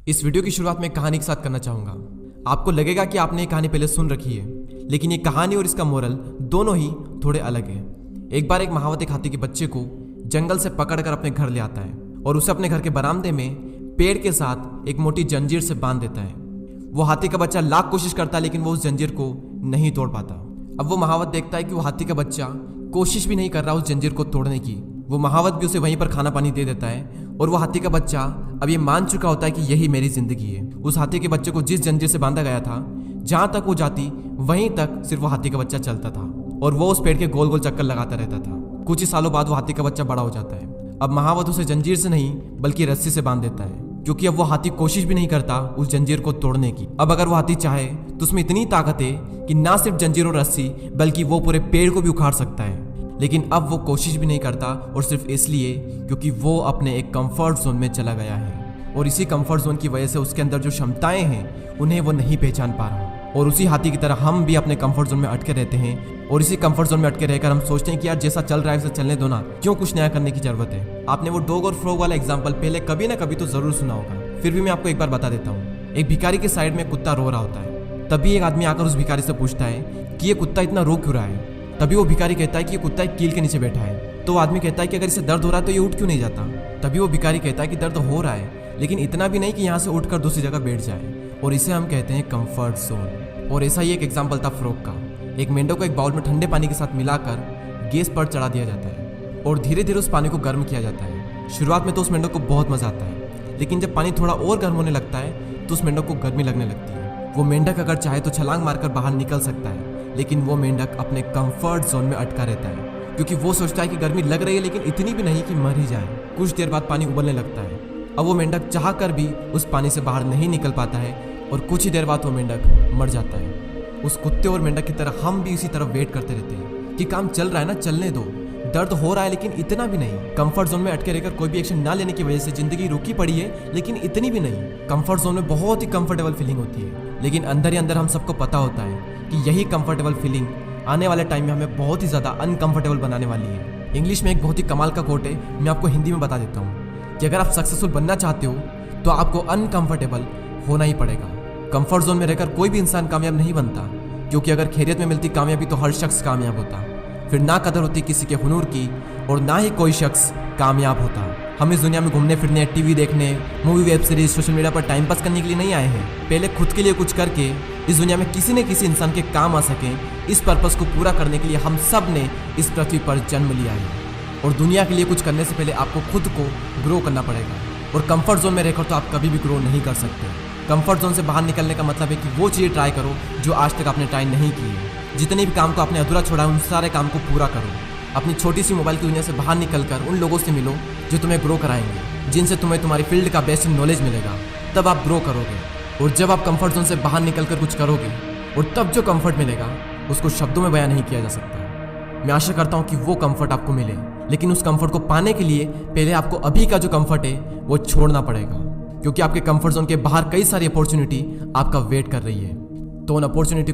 इस वीडियो की शुरुआत में कहानी के साथ करना चाहूंगा। आपको लगेगा कि आपने ये कहानी पहले सुन रखी है, लेकिन ये कहानी और इसका मोरल दोनों ही थोड़े अलग है। एक बार एक महावत एक हाथी के बच्चे को जंगल से पकड़कर अपने घर ले आता है और उसे अपने घर के बरामदे में पेड़ के साथ एक मोटी जंजीर से बांध देता है। वो हाथी का बच्चा लाख कोशिश करता है, लेकिन वो उस जंजीर को नहीं तोड़ पाता। अब वो महावत देखता है कि वो हाथी का बच्चा कोशिश भी नहीं कर रहा उस जंजीर को तोड़ने की। वो महावत भी उसे वहीं पर खाना पानी दे देता है और वो हाथी का बच्चा अब ये मान चुका होता है कि यही मेरी जिंदगी है। उस हाथी के बच्चे को जिस जंजीर से बांधा गया था, जहां तक वो जाती वहीं तक सिर्फ वो हाथी का बच्चा चलता था और वो उस पेड़ के गोल गोल चक्कर लगाता रहता था। कुछ ही सालों बाद वो हाथी का बच्चा बड़ा हो जाता है। अब महावत उसे जंजीर से नहीं बल्कि रस्सी से बांध देता है, क्योंकि अब वो हाथी कोशिश भी नहीं करता उस जंजीर को तोड़ने की। अब अगर वो हाथी चाहे तो उसमें इतनी ताकत है कि ना सिर्फ जंजीर और रस्सी बल्कि वो पूरे पेड़ को भी उखाड़ सकता है। लेकिन अब वो कोशिश भी नहीं करता, और सिर्फ इसलिए क्योंकि वो अपने एक कंफर्ट जोन में चला गया है और इसी कंफर्ट जोन की वजह से उसके अंदर जो क्षमताएं हैं उन्हें वो नहीं पहचान पा रहा। और उसी हाथी की तरह हम भी अपने कंफर्ट जोन में अटके रहते हैं और इसी कंफर्ट जोन में अटके रहकर हम सोचते हैं कि यार जैसा चल रहा है उसे चलने दो ना, क्यों कुछ नया करने की जरूरत है। आपने वो डॉग और फ्रॉग वाला एग्जाम्पल पहले कभी ना कभी तो जरूर सुना होगा, फिर भी मैं आपको एक बार बता देता हूँ। एक भिखारी के साइड में कुत्ता रो रहा होता है। तभी एक आदमी आकर उस भिखारी से पूछता है कि ये कुत्ता इतना रो क्यों रहा है। तभी वो भिखारी कहता है कि ये कुत्ता एक कील के नीचे बैठा है। तो आदमी कहता है कि अगर इसे दर्द हो रहा है तो ये उठ क्यों नहीं जाता। तभी वो भिखारी कहता है कि दर्द हो रहा है, लेकिन इतना भी नहीं कि यहाँ से उठकर दूसरी जगह बैठ जाए, और इसे हम कहते हैं कंफर्ट जोन। और ऐसा ही एक एग्जाम्पल था फ्रॉग का। एक मेंढक को एक बाउल में ठंडे पानी के साथ मिलाकर गैस पर चढ़ा दिया जाता है और धीरे धीरे उस पानी को गर्म किया जाता है। शुरुआत में तो उस मेंढक को बहुत मजा आता है, लेकिन जब पानी थोड़ा और गर्म होने लगता है तो उस मेंढक को गर्मी लगने लगती है। वो मेंढक अगर चाहे तो छलांग मारकर बाहर निकल सकता है, लेकिन वो मेंढक अपने कंफर्ट जोन में अटका रहता है, क्योंकि वो सोचता है कि गर्मी लग रही है लेकिन इतनी भी नहीं कि मर ही जाए। कुछ देर बाद पानी उबलने लगता है। अब वो मेंढक चाह कर भी उस पानी से बाहर नहीं निकल पाता है और कुछ ही देर बाद वो मेंढक मर जाता है। उस कुत्ते और मेंढक की तरह हम भी इसी तरफ वेट करते रहते हैं कि काम चल रहा है ना, चलने दो, दर्द हो रहा है लेकिन इतना भी नहीं। कंफर्ट जोन में अटके रहकर कोई भी एक्शन ना लेने की वजह से जिंदगी रुकी पड़ी है, लेकिन इतनी भी नहीं। कंफर्ट जोन में बहुत ही कंफर्टेबल फीलिंग होती है, लेकिन अंदर ही अंदर हम सबको पता होता है कि यही कंफर्टेबल फीलिंग आने वाले टाइम में हमें बहुत ही ज्यादा अनकंफर्टेबल बनाने वाली है। इंग्लिश में एक बहुत ही कमाल का कोट है, मैं आपको हिंदी में बता देता हूँ कि अगर आप सक्सेसफुल बनना चाहते हो तो आपको अनकंफर्टेबल होना ही पड़ेगा। कंफर्ट जोन में रहकर कोई भी इंसान कामयाब नहीं बनता, क्योंकि अगर खैरियत में मिलती कामयाबी तो हर शख्स कामयाब होता, फिर ना कदर होती किसी के हुनूर की और ना ही कोई शख्स कामयाब होता। हम इस दुनिया में घूमने फिरने, टीवी देखने, movie, web series, social media पर टाइम पास करने के लिए नहीं आए हैं। पहले खुद के लिए कुछ करके इस दुनिया में किसी न किसी इंसान के काम आ सके, इस पर्पस को पूरा करने के लिए हम सब ने इस पृथ्वी पर जन्म लिया है। और दुनिया के लिए कुछ करने से पहले आपको खुद को ग्रो करना पड़ेगा, और कंफर्ट जोन में रहकर तो आप कभी भी ग्रो नहीं कर सकते। कंफर्ट जोन से बाहर निकलने का मतलब है कि वो चीज़ें ट्राई करो जो आज तक आपने ट्राई नहीं की है। जितने भी काम को आपने अधूरा छोड़ा है उन सारे काम को पूरा करो। अपनी छोटी सी मोबाइल की दुनिया से बाहर निकलकर उन लोगों से मिलो जो तुम्हें ग्रो कराएंगे, जिनसे तुम्हें तुम्हारी फील्ड का बेस्ट नॉलेज मिलेगा। तब आप ग्रो करोगे, और जब आप कंफर्ट जोन से बाहर निकलकर कुछ करोगे और तब जो कंफर्ट मिलेगा उसको शब्दों में बयान नहीं किया जा सकता। मैं आशा करता हूँ कि वो कंफर्ट आपको मिले, लेकिन उस कंफर्ट को पाने के लिए पहले आपको अभी का जो कंफर्ट है वो छोड़ना पड़ेगा, क्योंकि आपके कंफर्ट जोन के बाहर कई सारी अपॉर्चुनिटी आपका वेट कर रही है। तो उन अपॉर्चुनिटी